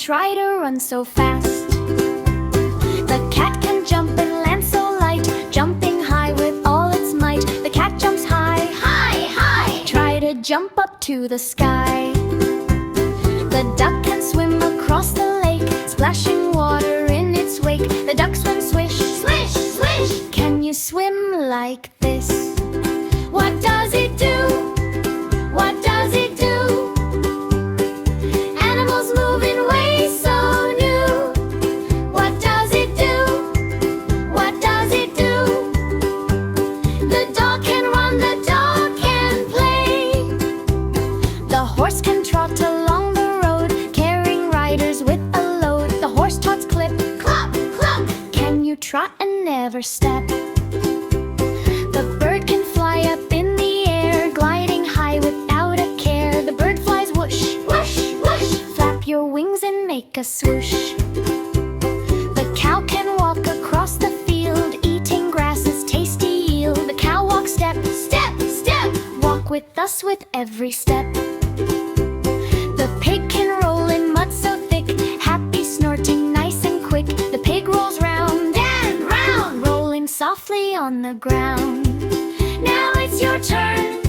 try to run so fast. The cat can jump and land so light, jumping high with all its might. The cat jumps high, high, high, try to jump up to the sky. The duck can swim across the lake, splashing water in its wake. The duck swims swish, swish, swish. Can you swim like this? What does it do? What does it do? Animals move in ways so new. What does it do? What does it do? The dog can run, the dog can play. The horse can trot along the road, carrying riders with a load. The horse trots clip, clop, clop. Can you trot and never step? The bird can fly up in the air, gliding high without a care. The bird flies whoosh, whoosh, whoosh. Flap your wings and make a swoosh. The cow can walk across the field, eating grass's tasty yield. The cow walks step, step, step. Walk with us with every step. The pig can roll in mud so thick, happy snorting nice and quick. The pig rolls round and round, rolling softly on the ground. Now it's your turn.